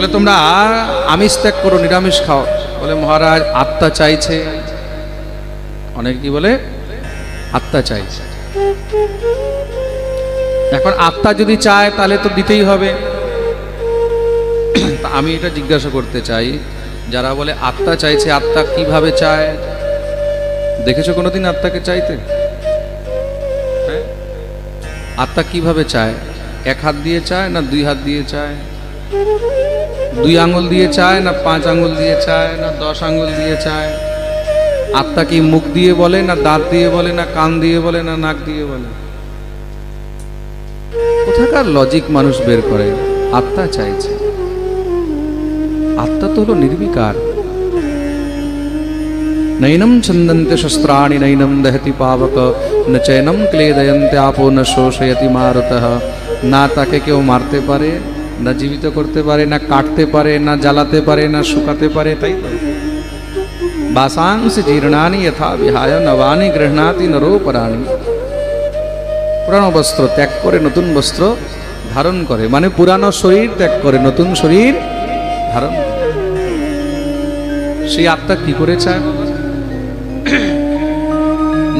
বলে তোমরা আমিষ ত্যাগ করো, নিরামিষ খাও। বলে মহারাজ আত্মা চাইছে। অনেকে কি বলে আত্মা চাইছে। এখন আত্মা যদি চায় তাহলে তো দিতেই হবে। আমি এটা জিজ্ঞাসা করতে চাই, যারা বলে আত্মা চাইছে, আত্মা কিভাবে চায়? দেখেছো কোনোদিন আত্মাকে চাইতে? হ্যাঁ, আত্মা কিভাবে চায়? এক হাত দিয়ে চায় না দুই হাত দিয়ে চায়? দুই আঙ্গুল দিয়ে চায় না 5 আঙ্গুল দিয়ে চায় না 10 আঙ্গুল দিয়ে চায়? আত্মা কি মুখ দিয়ে বলে না দাঁত দিয়ে বলে না কান দিয়ে বলে না নাক দিয়ে বলে? কোথাকার লজিক মানুষ বের করে আত্মা চাইছে? আত্মা তো হলো নির্বিকার। নৈনম ছন্দন্তে শস্ত্রাণি নৈনম দহতি পাবক ন চৈনম ক্লেদয়ন্তে আপো ন শোষয়তি মারুতঃ। না তাকে কেউ মারতে পারে, না জীবিত করতে পারে, না কাটতে পারে, না জ্বালাতে পারে, না শুকাতে পারে, তাই তো? বাসাংসি জীর্ণানি যথা বিহায় নবানি গৃহণাতি নরোপরাণি। পুরানো বস্ত্র ত্যাগ করে নতুন বস্ত্র ধারণ করে, মানে পুরানো শরীর ত্যাগ করে নতুন শরীর ধারণ করে। সেই আত্মা কি করে চায়?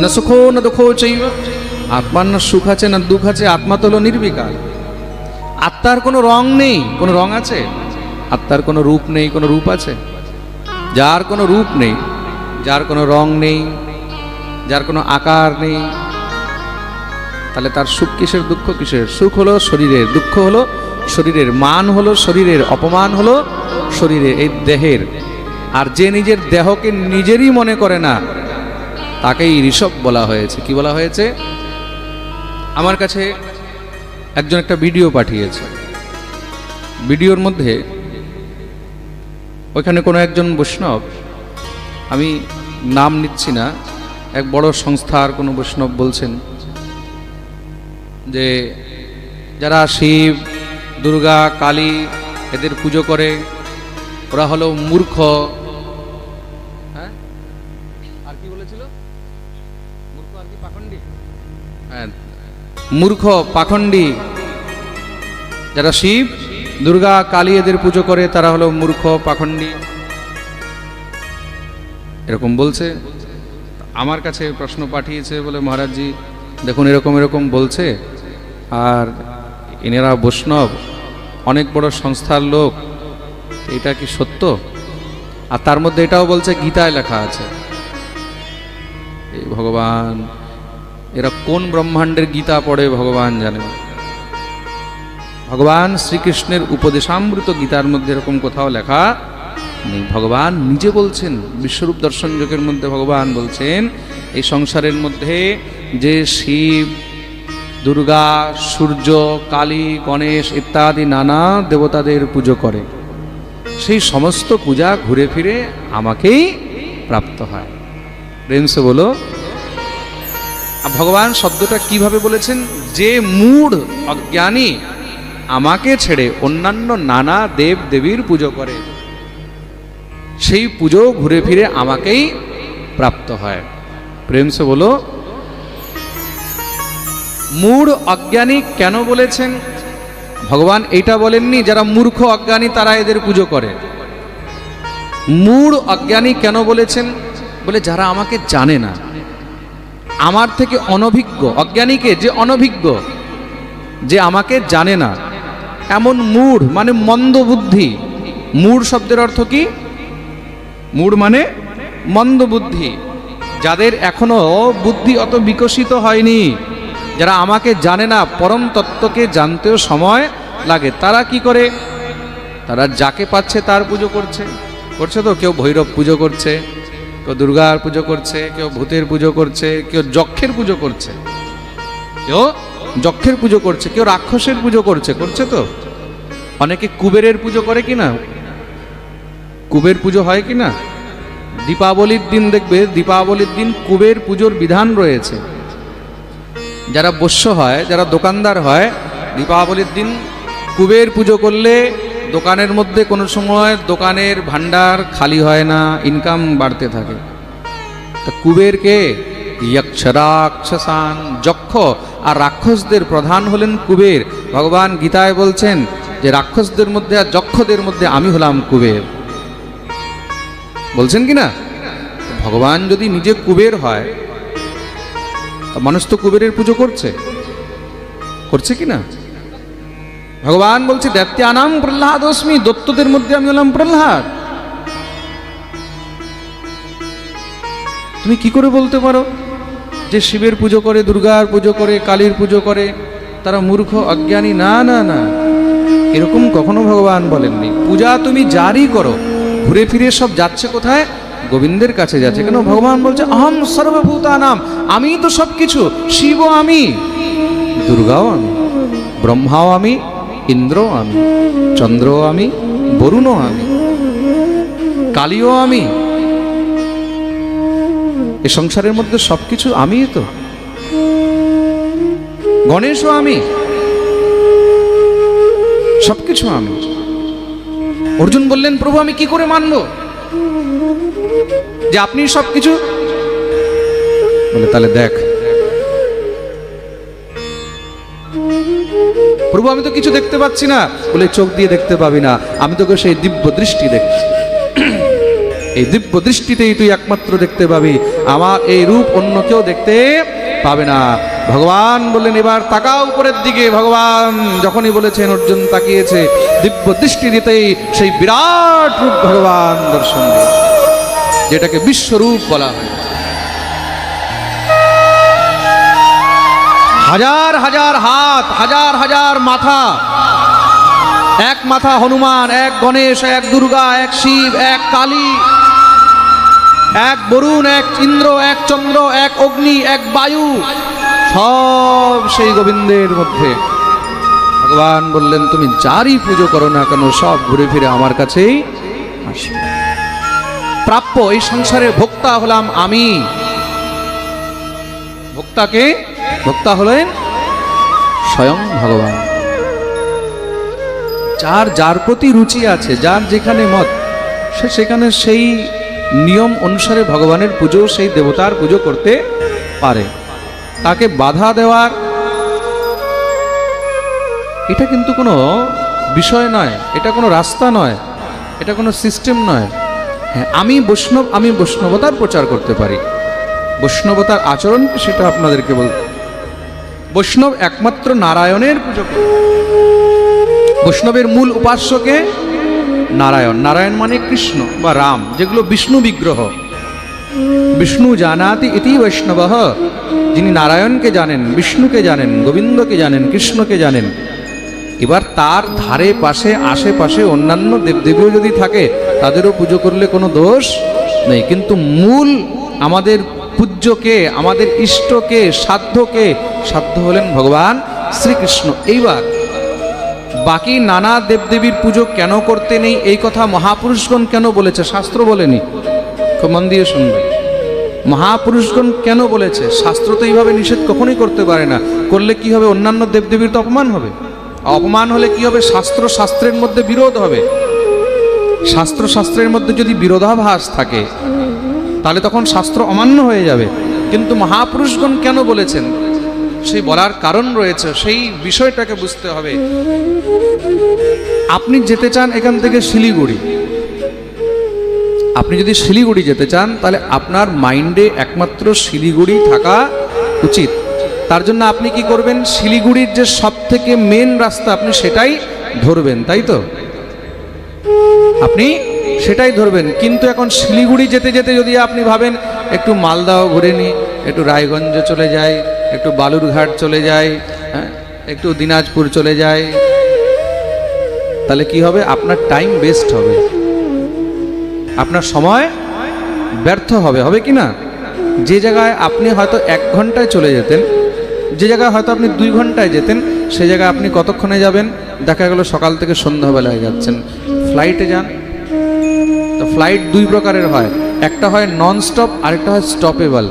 না সুখো না দুঃখো চৈব। আত্মার না সুখ আছে না দুঃখ আছে। আত্মা তো হলো নির্বিকার। আত্মার কোনো রং নেই। কোনো রং আছে? আত্মার কোনো রূপ নেই। কোনো রূপ আছে? যার কোনো রূপ নেই, যার কোনো রং নেই, যার কোনো আকার নেই, তাহলে তার সুখ কিসের, দুঃখ কিসের? সুখ হলো শরীরের, দুঃখ হলো শরীরের, মান হলো শরীরের, অপমান হলো শরীরের, এই দেহের। আর যে নিজের দেহকে নিজেরই মনে করে না, তাকেই ঋষভ বলা হয়েছে। কি বলা হয়েছে? আমার কাছে একজন একটা ভিডিও পাঠিয়েছে। ভিডিওর মধ্যে ওইখানে কোনো একজন বৈষ্ণব, আমি নাম নিচ্ছি না, এক বড় সংস্থার কোনো বৈষ্ণব বলছেন যে যারা শিব, দুর্গা, কালী এদের পুজো করে ওরা হলো মূর্খ। হ্যাঁ, আর কি বলেছিল? মূর্খ আর কি পাখণ্ডী? হ্যাঁ, মূর্খ পাখণ্ডী। যারা শিব, দুর্গা, কালী এদের পুজো করে তারা হলো মূর্খ পাখণ্ডী, এরকম বলছে। আমার কাছে প্রশ্ন পাঠিয়েছে, বলে মহারাজজি দেখুন এরকম এরকম বলছে, আর এনারা বৈষ্ণব, অনেক বড় সংস্থার লোক, এটা কি সত্য? আর তার মধ্যে এটাও বলছে গীতায় লেখা আছে। এই ভগবান, এরা কোন ব্রহ্মাণ্ডের গীতা পড়ে ভগবান জানে। ভগবান শ্রীকৃষ্ণের উপদেশামৃত গীতার মধ্যে এরকম কোথাও লেখা নেই। ভগবান নিজে বলছেন, বিশ্বরূপ দর্শন যোগের মধ্যে ভগবান বলছেন এই সংসারের মধ্যে যে শিব, দুর্গা, সূর্য, কালী, গণেশ ইত্যাদি নানা দেবতাদের পুজো করে, সেই সমস্ত পূজা ঘুরে ফিরে আমাকেই প্রাপ্ত হয়। প্রেম সে বলো। ভগবান শব্দটা কিভাবে বলেছেন? যে মূঢ় অজ্ঞানী আমাকে ছেড়ে অন্যান্য নানা দেব দেবীর পুজো করে, সেই পুজো ঘুরে ফিরে আমাকেই প্রাপ্ত হয়। প্রেম সে বলো। মূঢ় অজ্ঞানী কেন বলেছেন? ভগবান এইটা বলেননি যারা মূর্খ অজ্ঞানী তারা এদের পুজো করে। মূঢ় অজ্ঞানী কেন বলেছেন? বলে যারা আমাকে জানে না, আমার থেকে অনভিজ্ঞ। অজ্ঞানীকে যে অনভিজ্ঞ, যে আমাকে জানে না, এমন মূঢ় মানে মন্দ বুদ্ধি। মূঢ় শব্দের অর্থ কি? মূঢ় মানে মন্দ বুদ্ধি। যাদের এখনো বুদ্ধি অত বিকশিত হয়নি, যারা আমাকে জানে না, পরম তত্ত্বকে জানতেও সময় লাগে, তারা কি করে? তারা যাকে পাচ্ছে তার পুজো করছে। করছে তো, কেউ ভৈরব পুজো করছে, কেউ দুর্গার পুজো করছে, কেউ ভূতের পুজো করছে, কেউ যক্ষের পুজো করছে, কেউ যক্ষের পুজো করছে, কেউ রাক্ষসের পুজো করছে। করছে তো। অনেকে কুবেরের পুজো করে কিনা? কুবের পুজো হয় কিনা? দীপাবলির দিন দেখবে, দীপাবলির দিন কুবের পুজোর বিধান রয়েছে। যারা বৈশ্য হয়, যারা দোকানদার হয়, দীপাবলির দিন কুবের পুজো করলে দোকানের মধ্যে কোনো সময় দোকানের ভান্ডার খালি হয় না, ইনকাম বাড়তে থাকে। তা কুবেরকে যক্ষরাক্ষসান, যক্ষ আর রাক্ষসদের প্রধান হলেন কুবের। ভগবান গীতায় বলছেন যে রাক্ষসদের মধ্যে আর যক্ষদের মধ্যে আমি হলাম কুবের। বলছেন কি না? ভগবান যদি নিজে কুবের হয়, মানুষ তো কুবেরের পুজো করছে, করছে কি না? ভগবান বলছে দৈত্যানাম প্রহ্লাদস্মি, দৈত্যদের মধ্যে আমি হলাম প্রহ্লাদ। তুমি কি করে বলতে পারো যে শিবের পুজো করে, দুর্গার পুজো করে, কালীর পুজো করে তারা মূর্খ অজ্ঞানী? না না না, এরকম কখনো ভগবান বলেননি। পূজা তুমি জারি করো, ঘুরে ফিরে সব যাচ্ছে কোথায়? গোবিন্দের কাছে যাচ্ছে। কেন? ভগবান বলছে অহম সর্বভূতানাম, আমি তো সবকিছু। শিবও আমি, দুর্গাও আমি, ব্রহ্মাও আমি, ইন্দ্রও আমি, চন্দ্রও আমি, বরুণও আমি, কালীও আমি। এ সংসারের মধ্যে সবকিছু আমিই তো। গণেশও আমি, সবকিছু আমি। অর্জুন বললেন প্রভু আমি কি করে মানব যে আপনি সবকিছু? বলে তাহলে দেখ। প্রভু আমি তো কিছু দেখতে পাচ্ছি না। বলে চোখ দিয়ে দেখতে পাবি না, আমি তোকে সেই দিব্য দৃষ্টি দেখছি। এই দিব্য দৃষ্টিতেই তুই একমাত্র দেখতে পাবি, আমার এই রূপ অন্য কেউ দেখতে পাবে না। ভগবান বললেন এবার তাকাও উপরের দিকে। ভগবান যখনই বলেছেন অর্জুন তাকিয়েছে, দিব্য দৃষ্টি দিতেই সেই বিরাট রূপ ভগবান দর্শন দিয়েছে, যেটাকে বিশ্বরূপ বলা হয়। হাজার হাজার হাত, হাজার হাজার মাথা, এক মাথা হনুমান, এক গণেশ, এক দুর্গা, এক শিব, এক কালী, এক বরুণ, এক ইন্দ্র, এক চন্দ্র, এক অগ্নি, এক বায়ু, সব সেই গোবিন্দের মধ্যে। ভগবান বললেন তুমি যারই পুজো করো না কেন সব ঘুরে ফিরে আমার কাছেই আসে। প্রাপ্য এই সংসারের ভোক্তা হলাম আমি। ভোক্তাকে? ভোক্তা হলেন স্বয়ং ভগবান। যার যার প্রতি রুচি আছে, যার যেখানে মত, সে সেখানে সেই নিয়ম অনুসারে ভগবানের পুজো, সেই দেবতার পুজো করতে পারে। তাকে বাধা দেওয়ার এটা কিন্তু কোনো বিষয় নয়, এটা কোনো রাস্তা নয়, এটা কোনো সিস্টেম নয়। হ্যাঁ, আমি বৈষ্ণব, আমি বৈষ্ণবতার প্রচার করতে পারি, বৈষ্ণবতার আচরণ সেটা আপনাদেরকে বল। বৈষ্ণব একমাত্র নারায়ণের পুজো করে। বৈষ্ণবের মূল উপাস্যকে নারায়ণ। নারায়ণ মানে কৃষ্ণ বা রাম, যেগুলো বিষ্ণু বিগ্রহ। বিষ্ণু জানাতি ইতি বৈষ্ণবঃ, যিনি নারায়ণকে জানেন, বিষ্ণুকে জানেন, গোবিন্দকে জানেন, কৃষ্ণকে জানেন। এবার তার ধারে পাশে আশেপাশে অন্যান্য দেবদেবীও যদি থাকে তাদেরও পুজো করলে কোনো দোষ নেই। কিন্তু মূল আমাদের পূজ্যকে, আমাদের ইষ্টকে, সাধ্যকে, সাধ্য হলেন ভগবান শ্রীকৃষ্ণ। এইবার বাকি নানা দেবদেবীর পুজো কেন করতে নেই এই কথা মহাপুরুষগণ কেন বলেছে? শাস্ত্র বলেনি, খুব মন দিয়ে শুনবে। মহাপুরুষগণ কেন বলেছে? শাস্ত্র তো এইভাবে নিষেধ কখনোই করতে পারে না। করলে কি হবে? অন্যান্য দেবদেবীর তো অপমান হবে। অপমান হলে কি হবে? শাস্ত্র শাস্ত্রের মধ্যে বিরোধ হবে। শাস্ত্র শাস্ত্রের মধ্যে যদি বিরোধাভাস থাকে তাহলে তখন শাস্ত্র অমান্য হয়ে যাবে। কিন্তু মহাপুরুষগণ কেন বলেছেন সেই বলার কারণ রয়েছে, সেই বিষয়টাকে বুঝতে হবে। আপনি যেতে চান এখান থেকে শিলিগুড়ি, আপনি যদি শিলিগুড়ি যেতে চান তাহলে আপনার মাইন্ডে একমাত্র শিলিগুড়ি থাকা উচিত। তার জন্য আপনি কি করবেন? শিলিগুড়ির যে সব থেকে মেন রাস্তা আপনি সেটাই ধরবেন, তাই তো? আপনি সেটাই ধরবেন। কিন্তু এখন শিলিগুড়ি যেতে যেতে যদি আপনি ভাবেন একটু মালদাও ঘুরে নিই, একটু রায়গঞ্জ চলে যাই, একটু বালুরঘাট চলে যাই, হ্যাঁ, একটু দিনাজপুর চলে যাই, তাহলে কি হবে? আপনার টাইম ওয়েস্ট হবে, আপনার সময় ব্যর্থ হবে। হবে কি না? যে জায়গায় আপনি হয়তো 1 ঘন্টায় চলে যেতেন, যে জায়গায় হয়তো আপনি 2 ঘন্টায় যেতেন, সে জায়গায় আপনি কতক্ষণে যাবেন? দেখা গেল সকাল থেকে সন্ধ্যাবেলায় যাচ্ছেন। ফ্লাইটে যান তো ফ্লাইট 2 প্রকারের হয়, একটা হয় নন স্টপ, আরেকটা হয় স্টপেবল,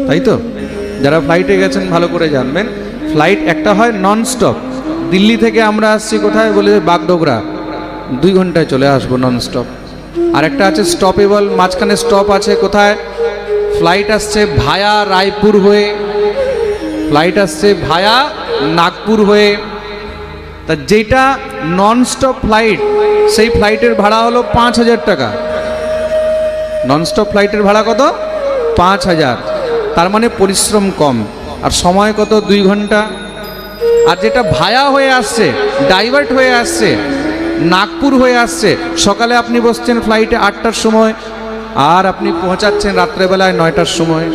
তাই তো? যারা ফ্লাইটে গেছেন ভালো করে জানবেন, ফ্লাইট একটা হয় নন স্টপ। দিল্লি থেকে আমরা আসছি কোথায়? বলে বাগডোগরা, 2 ঘন্টায় চলে আসবো নন স্টপ। আর একটা আছে স্টপেবল, মাঝখানে স্টপ আছে কোথায়? ফ্লাইট আসছে ভায়া রায়পুর হয়ে, ফ্লাইট আসছে ভায়া নাগপুর হয়ে, তা যেটা নন স্টপ ফ্লাইট, সেই ফ্লাইটের ভাড়া হলো 5,000 টাকা। নন স্টপ ফ্লাইটের ভাড়া কত? 5,000। তার মানে পরিশ্রম কম, আর সময় কত? 2 ঘন্টা। আর যেটা ভায়া হয়ে আসছে, ডাইভার্ট হয়ে আসছে, নাগপুর হয়ে আসছে, সকালে আপনি বসছেন ফ্লাইটে 8টার সময়, আর আপনি পৌঁছাচ্ছেন রাত্রেবেলায় 9টার সময়,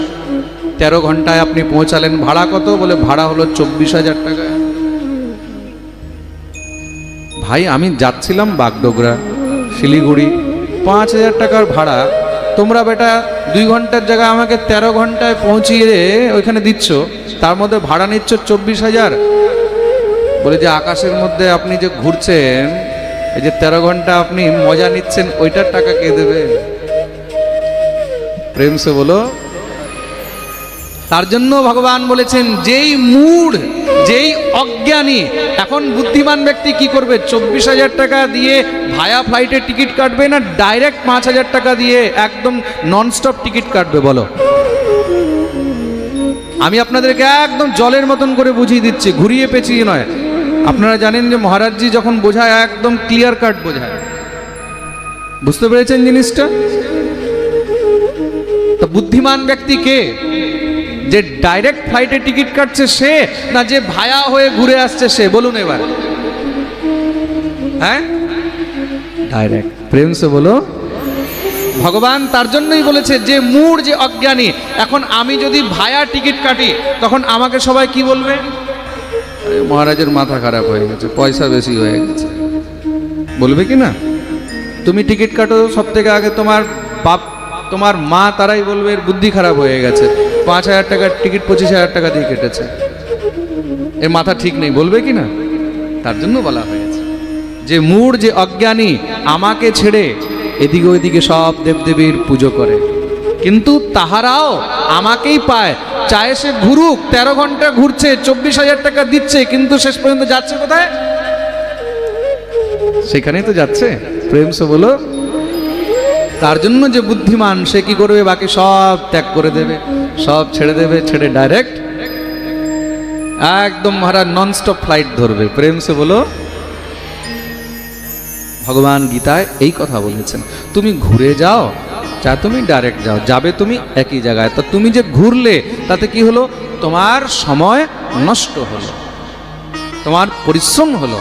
13 ঘন্টায় আপনি পৌঁছালেন। ভাড়া কত? বলে ভাড়া হলো 24,000 টাকা। ভাই আমি যাচ্ছিলাম বাগডোগরা, শিলিগুড়ি, 5,000 টাকার ভাড়া। তোমরা বেটা 2 ঘন্টার জায়গায় আমাকে 13 ঘন্টায় পৌঁছিয়ে ওইখানে দিচ্ছ, তার মধ্যে ভাড়া নিচ্ছ 24,000। বলে যে আকাশের মধ্যে আপনি যে ঘুরছেন, এই যে 13 ঘন্টা আপনি মজা নিচ্ছেন, ওইটার টাকা কে দেবে? প্রেম সে বলো। তার জন্য ভগবান বলেছেন, যেই মূঢ়, যেই অজ্ঞানী। এখন বুদ্ধিমান ব্যক্তি কি করবে? 24,000 টাকা দিয়ে ভায়া ফ্লাইটের টিকিট কাটবে, না ডাইরেক্ট 5,000 টাকা দিয়ে একদম ননস্টপ টিকিট কাটবে? বলো। আমি আপনাদেরকে একদম জলের মতন করে বুঝিয়ে দিচ্ছি, ঘুরিয়ে পেঁচিয়ে নয়। আপনারা জানেন যে মহারাজজি যখন বোঝায় একদম ক্লিয়ার কাট বোঝায়। বুঝতে পেরেছেন জিনিসটা? তো বুদ্ধিমান ব্যক্তি কে? যে ডাইরেক্ট ফ্লাইটে টিকিট কাটছে সে, না যে ভায়া হয়ে ঘুরে আসছে সে? বলুন এবার। হ্যাঁ, ডাইরেক্ট। প্রেম সে বলো। ভগবান তার জন্যই বলেছে যে মূঢ়, যে অজ্ঞানী। এখন আমি যদি ভায়া টিকিট কাটি, তখন আমাকে সবাই কি বলবে? মহারাজের মাথা খারাপ হয়ে গেছে, পয়সা বেশি হয়ে গেছে, বলবে কি না? তুমি টিকিট কাটো, সব থেকে আগে তোমার বাপ, তোমার মা, তারাই বলবে এর বুদ্ধি খারাপ হয়ে গেছে, 5,000 টাকার টিকিট 25,000 টাকা দিয়ে কেটেছে, এর মাথা ঠিক নেই, বলবে কি না? তার জন্য বলা হয়েছে যে মূঢ়, যে অজ্ঞানী, আমাকে ছেড়ে এদিকে ওইদিকে সব দেবদেবীর পুজো করে, কিন্তু তাহারাও আমাকেই পায়। চায় সে ঘুরুক, 13 ঘন্টা ঘুরছে, 24,000 টাকা দিচ্ছে, কিন্তু শেষ পর্যন্ত যাচ্ছে কোথায়? সেখানেই তো যাচ্ছে। প্রেম সে বলো। তার জন্য যে বুদ্ধিমান, সে কি করবে? বাকি সব ত্যাগ করে দেবে, সব ছেড়ে দেবে, ছেড়ে ডাইরেক্ট একদম মহারাজ ননস্টপ ফ্লাইট ধরবে। প্রেম সে বলো। ভগবান গীতায় এই কথা বলেছেন, তুমি ঘুরে যাও, যা তুমি ডাইরেক্ট যাও, যাবে তুমি একই জায়গায়। তো তুমি যে ঘুরলে, তাতে কি হলো? তোমার সময় নষ্ট হলো, তোমার পরিশ্রম হলো।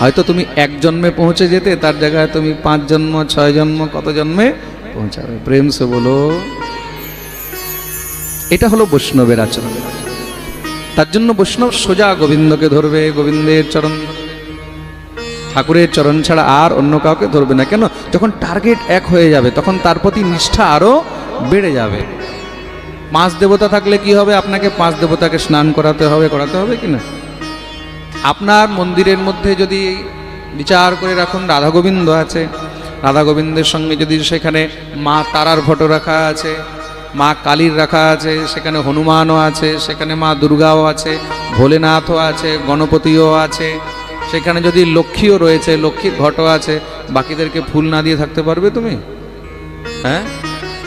হয়তো তুমি 1 জন্মে পৌঁছে যেতে, তার জায়গায় তুমি 5 জন্ম, 6 জন্ম, কত জন্মে পৌঁছাবে। প্রেম সে বলো। এটা হলো বৈষ্ণবের আচরণ। তার জন্য বৈষ্ণব সোজা গোবিন্দকে ধরবে, গোবিন্দের চরণ ধরবে, ঠাকুরের চরণ ছাড়া আর অন্য কাউকে ধরবে না। কেন? যখন টার্গেট এক হয়ে যাবে, তখন তার প্রতি নিষ্ঠা আরো বেড়ে যাবে। 5 দেবতা থাকলে কি হবে? আপনাকে 5 দেবতাকে স্নান করাতে হবে কি না? আপনার মন্দিরের মধ্যে যদি বিচার করে রাখুন, রাধা গোবিন্দ আছে, রাধা গোবিন্দের সঙ্গে যদি সেখানে মা তারার ফটো রাখা আছে, মা কালীর রাখা আছে, সেখানে হনুমানও আছে, সেখানে মা দুর্গাও আছে, ভোলেনাথও আছে, গণপতিও আছে, সেখানে যদি লক্ষ্মীও রয়েছে, লক্ষ্মীর ঘটও আছে, বাকিদেরকে ফুল না দিয়ে থাকতে পারবে তুমি? হ্যাঁ,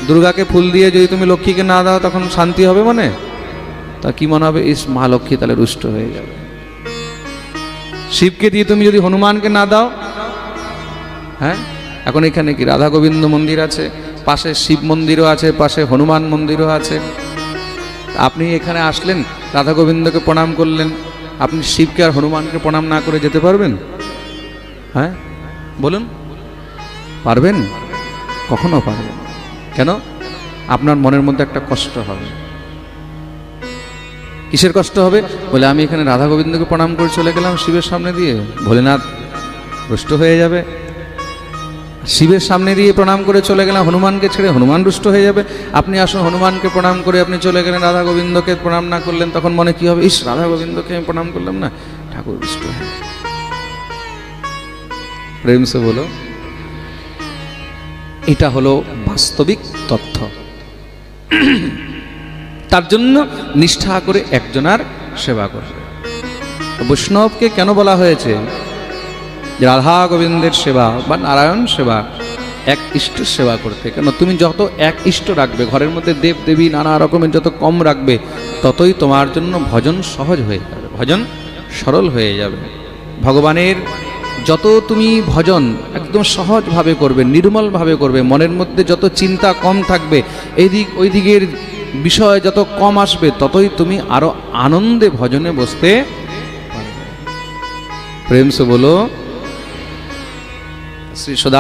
দুর্গাকে ফুল দিয়ে যদি তুমি লক্ষ্মীকে না দাও, তখন শান্তি হবে মনে? তা কি মনে হবে? ইস, মা লক্ষ্মী তাহলে রুষ্ট হয়ে যাবে। শিবকে দিয়ে তুমি যদি হনুমানকে না দাও, হ্যাঁ, এখন এখানে কি রাধা গোবিন্দ মন্দির আছে, পাশে শিব মন্দিরও আছে, পাশে হনুমান মন্দিরও আছে। আপনি এখানে আসলেন, রাধা গোবিন্দকে প্রণাম করলেন, আপনি শিবকে আর হনুমানকে প্রণাম না করে যেতে পারবেন? হ্যাঁ, বলুন, পারবেন? কখনো পারবেন। কেন? আপনার মনের মধ্যে একটা কষ্ট হবে। কিসের কষ্ট হবে? বলে আমি এখানে রাধা গোবিন্দকে প্রণাম করে চলে গেলাম শিবের সামনে দিয়ে, ভোলেনাথ রুষ্ট হয়ে যাবে। শিবের সামনে দিয়ে প্রণাম করে চলে গেলাম হনুমানকে ছেড়ে, হনুমান রুষ্ট হয়ে যাবে। আপনি আসুন, হনুমানকে প্রণাম করে আপনি চলে গেলেন, রাধা গোবিন্দকে প্রণাম না করলেন, তখন মনে কি হবে? ইস, রাধা গোবিন্দকে আমি প্রণাম করলাম না, ঠাকুর রুষ্ট হয়ে। প্রেম সে বলো। এটা হলো বাস্তবিক তথ্য। তার জন্য নিষ্ঠা করে একজনার সেবা করবে। বৈষ্ণবকে কেন বলা হয়েছে? রাধা গোবিন্দের সেবা বা নারায়ণ সেবা, এক ইষ্টের সেবা করতে। কেন? তুমি যত এক ইষ্ট রাখবে, ঘরের মধ্যে দেব দেবী নানা রকমের যত কম রাখবে, ততই তোমার জন্য ভজন সহজ হয়ে যাবে, ভজন সরল হয়ে যাবে। ভগবানের যত তুমি ভজন একদম সহজভাবে করবে, নির্মলভাবে করবে, মনের মধ্যে যত চিন্তা কম থাকবে, এদিক ওই দিকের বিষয় যত কম আসবে, ততই তুমি আরো আনন্দে ভজনে বসতে পারবে। প্রেম সে বলো শ্রী সদা।